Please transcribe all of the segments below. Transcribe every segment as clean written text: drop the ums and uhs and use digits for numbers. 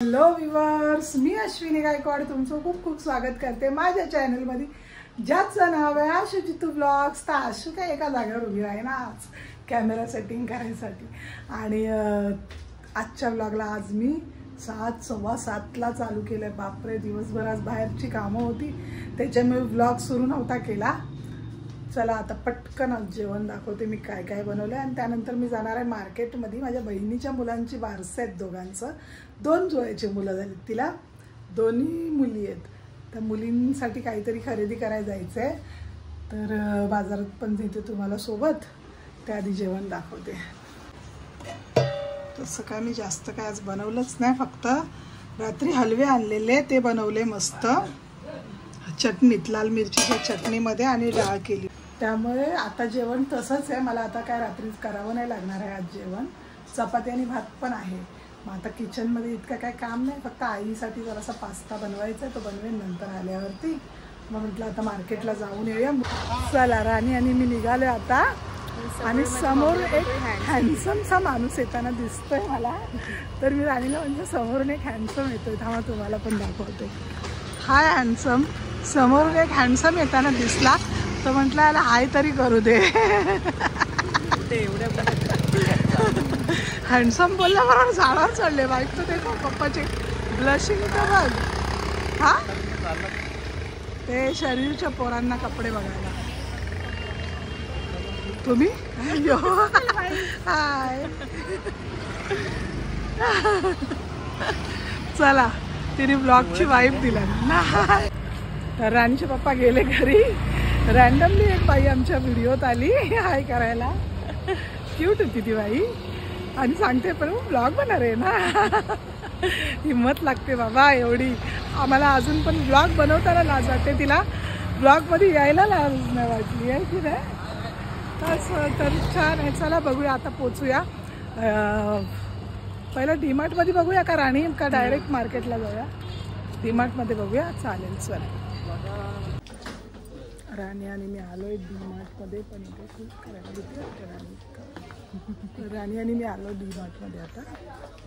Hello viewers, मी अश्विनी गायकवाड तुमचं खूप खूप स्वागत करते माझ्या चॅनलमध्ये, ज्याचं नाव आहे आशू जितू ब्लॉग्स. तर आशू काय एका जागेवर उभी आहे ना आज कॅमेरा सेटिंग करायसाठी. आणि आजच्या ब्लॉगला आज मी 7:15 चालू केलं. बापरे, दिवसभर आज बाहेरची कामं होती त्याच्यामुळे ब्लॉग सुरू नव्हता केला. चला आता पटकन जेवण दाखवते मी काय काय बनवलं आणि त्यानंतर मी जाणार आहे मार्केटमध्ये. माझ्या बहिणीच्या मुलांची बारसं आहेत, दोघांचं 2 जुळ्याचे मुलं झालीत, तिला दोन्ही मुली आहेत. त्या मुलींसाठी काहीतरी खरेदी करायला जायचं आहे, तर बाजारात पण नेते तुम्हाला सोबत. त्याआधी जेवण दाखवते. तसं काय मी जास्त काय आज बनवलंच नाही, फक्त रात्री हलवे आणलेले ते बनवले मस्त चटणीत, लाल मिरचीच्या चटणीमध्ये आणि डाळ केली. त्यामुळे आता जेवण तसंच आहे. मला आता काय रात्रीच करावं नाही लागणार आहे आज जेवण. चपाती आणि भात पण आहे. मग आता किचनमध्ये इतकं काय काम नाही, फक्त आईसाठी जरासा पास्ता बनवायचा आहे, तो बनवेन नंतर आल्यावरती. मग म्हटलं आता मार्केटला जाऊन येऊया. चला, राणी आणि मी निघालो आता. आणि समोर एक हँडसमचा माणूस येताना दिसतोय मला, तर मी राणीला म्हणजे समोरून एक हँडसम येतोय, थांबा तुम्हाला पण दाखवते. हाय हँडसम. समोरून एक हँडसम येताना दिसला, तर म्हटलं याला हाय तरी करू दे. हँडसम बोलल्याबरोबर झाडावर चढले. बाईक तर देखो पप्पाचे ब्लशिंग तर बघ. हा, ते शरीरच्या पोरांना कपडे बघायला. तुम्ही हाय. चला, तिने ब्लॉगची वाईफ दिला ना. तर राणीचे पप्पा गेले घरी. रॅन्डमली एक बाई आमच्या व्हिडिओत आली हाय करायला. क्यूट होती ती बाई आणि सांगते पण ब्लॉग बनणार आहे ना. हिंमत लागते बाबा एवढी. आम्हाला अजून पण ब्लॉग बनवताना लाज वाटते, तिला ब्लॉगमध्ये यायला लाज नाही वाटली आहे की नाही. तर छान आहे. चला बघूया, आता पोचूया. पहिलं डीमार्टमध्ये बघूया का राणी, का डायरेक्ट मार्केटला जाऊया? डीमार्टमध्ये बघूया, चालेल. चला, राणी आणि मी आलोय डीमार्टमध्ये, पण इथे खूप करायला घेतलं राणी आणि मी आलो डीमार्टमध्ये. आता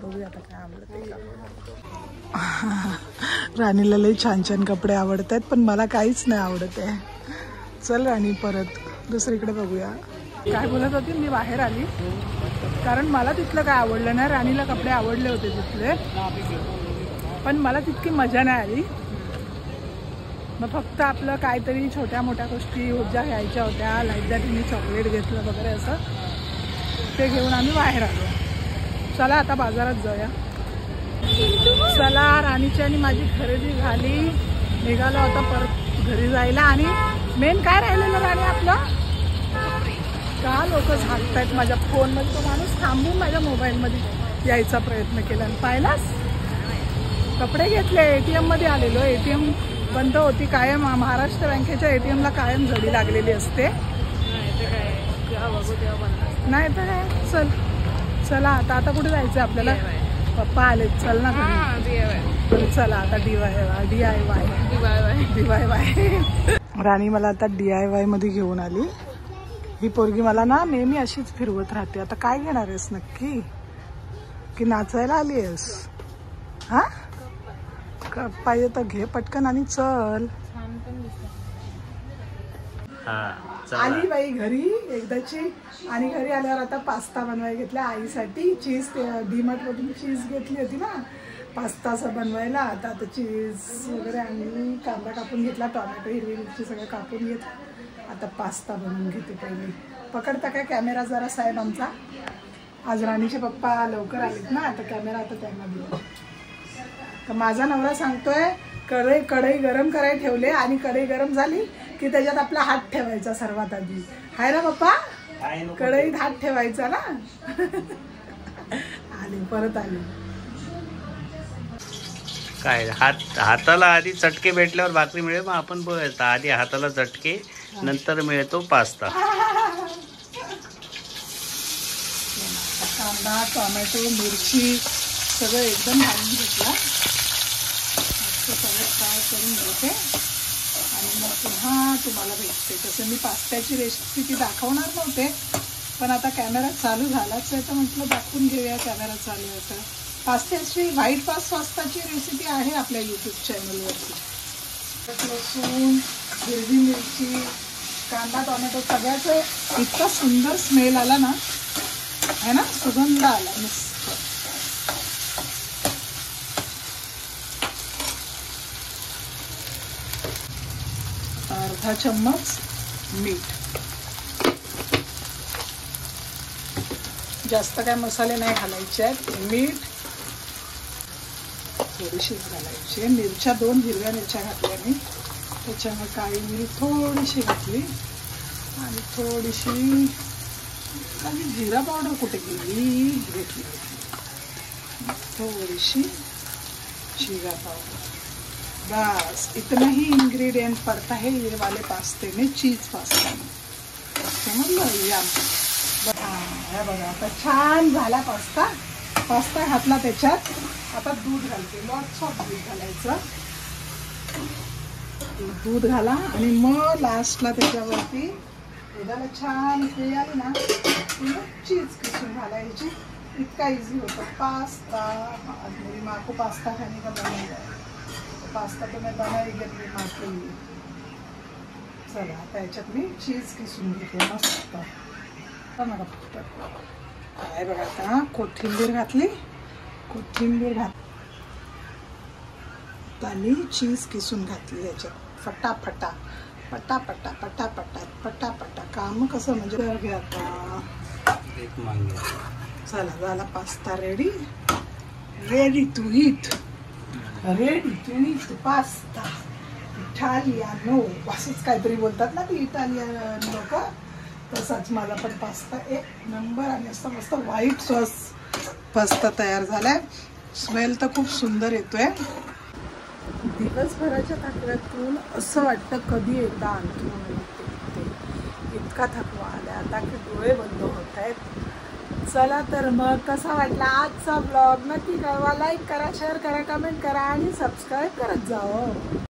बघूया आता काय आवडतं. राणीला लई छान छान कपडे आवडत आहेत, पण मला काहीच नाही आवडत आहे. चल राणी, परत दुसरीकडे बघूया. काय बोलत होती, मी बाहेर आली कारण मला तिथलं काय आवडलं नाही. राणीला कपडे आवडले होते तिथले, पण मला तितकी मजा नाही आली. मग फक्त आपलं काहीतरी छोट्या मोठ्या गोष्टी ज्या घ्यायच्या होत्या, लाईक दॅट मी चॉकलेट घेतलं वगैरे असं, ते घेऊन आम्ही बाहेर आलो. चला आता बाजारात जाऊया. चला, राणीची आणि माझी खरेदी झाली. निघालो आता परत घरी जायला. आणि मेन काय राहिलेलं राणी आपलं, का लोक झाकतायत माझ्या फोनमध्ये. तो माणूस थांबून माझ्या मोबाईलमध्ये यायचा प्रयत्न केला आणि पाहिलास कपडे घेतले. ATM मध्ये आलेलो. ATM बंद होती. कायम महाराष्ट्र बँकेच्या ATM ला कायम झडी लागलेली असते. नाही तर काय. चला आता कुठे जायचं आपल्याला? पप्पा आले, चल ना घरी. चला आता DIY. राणी मला आता DIY मध्ये घेऊन आली. ही पोरगी मला ना नेहमी अशीच फिरवत राहते. आता काय घेणार आहेस नक्की? की नाचायला आली आहेस? हा, पाहिजे तर घे पटकन आणि चल. आली बाई घरी एकदाची. आणि घरी आल्यावर आता पास्ता बनवायला घेतला आईसाठी. चीज, डीमार्ट मधून चीज घेतली होती ना पास्ताचं बनवायला. आता चीज वगैरे आणली, कांदा कापून घेतला, टोमॅटो, हिरवी मिरची सगळं कापून घेतलं. आता पास्ता बनवून घेते पहिली. पकडता काय कॅमेरा जरा साहेब आमचा? आज राणीचे पप्पा लवकर आलेत ना, आता कॅमेरा आता त्यांना दिला. तर माझा नवरा सांगतोय कढई गरम करायला ठेवले आणि कढई गरम झाली की त्याच्यात आपला हात ठेवायचा सर्वात आधी. हाय ना पप्पा? कढईत हात ठेवायचा ना. आली, परत आली. काय हाताला आधी चटके भेटल्यावर भाकरी मिळेल. मग आपण बोलायचं आधी हाताला चटके, नंतर मिळतो पास्ता. कांदा, टोमॅटो, मिरची सगळं एकदम घालून घेतला. सगळं फ्राय करून घेते आणि मग पुन्हा तुम्हाला भेटते. तसं मी पास्त्याची रेसिपी दाखवणार नव्हते, पण आता कॅमेरा चालू झालाच आहे तर म्हटलं दाखवून घेऊया. कॅमेरा चालू होता. पास्त्याची व्हाईट पास्ताची रेसिपी आहे आपल्या यूट्यूब चॅनलवरती. लसूण, हिरवी मिरची, कांदा, टोमॅटो सगळ्याचं इतका सुंदर स्मेल आला ना, है ना, सुगंध आला मस्त. अर्धा चम्मच मीठ. जास्त काय मसाले नाही घालायचे आहेत. मीठ थोडीशीच घालायची. मिरच्या 2 हिरव्या मिरच्या घातल्या मी, त्याच्यामुळे काळी मिरी थोडीशी घातली आणि थोडीशी जिरा पावडर कुठे गेली घेतली, थोडीशी जिरा पावडर. बस इतना ही इंग्रेडिएंट पड़ता है ये वाले पास्ते में, चीज पास्ता में. समजलं? या हे बघा आता छान झाला पास्ता. पास्ता घातला त्याच्यात. आता दूध घालते. लॉट्स ऑफ दूध घालायचं. दूध घाला आणि मग लास्टला त्याच्यावरती दुधाला छान उकळी आली ना, चीज किसून घालायची. इतका इझी होता पास्ता. मेरी माँ को पास्ता खाने का मन है, पास्ता तो मैं बनाएगी अपनी माँ के लिए. चला आता याच्यात मी चीज किसून घेते मस्त. काय बघा आता कोथिंबीर घातली. कोथिंबीर घातली, चीज किसून घातली याच्यात. फटाफटा पटापटा पटापटा पटापटा काम कसं म्हणजे घ्या आता. चला झाला pasta ready. Ready to eat. Ready to eat pasta. इटालियानो असंच काहीतरी बोलतात ना ती इटालियन लोक. तसाच माझा पण पास्ता एक नंबर आणि असं मस्त व्हाईट सॉस पास्ता तयार झालाय. स्मेल तर खूप सुंदर येतोय. दिवसभराच्या थकव्यातून असं वाटतं कधी एकदा अंथरूण इतका थकवा आला आता की डोळे बंद होत आहेत. चला तर मग कसा वाटला आजचा ब्लॉग नक्की कळवा. लाईक करा, शेअर करा, कमेंट करा आणि सबस्क्राईब करत जाओ.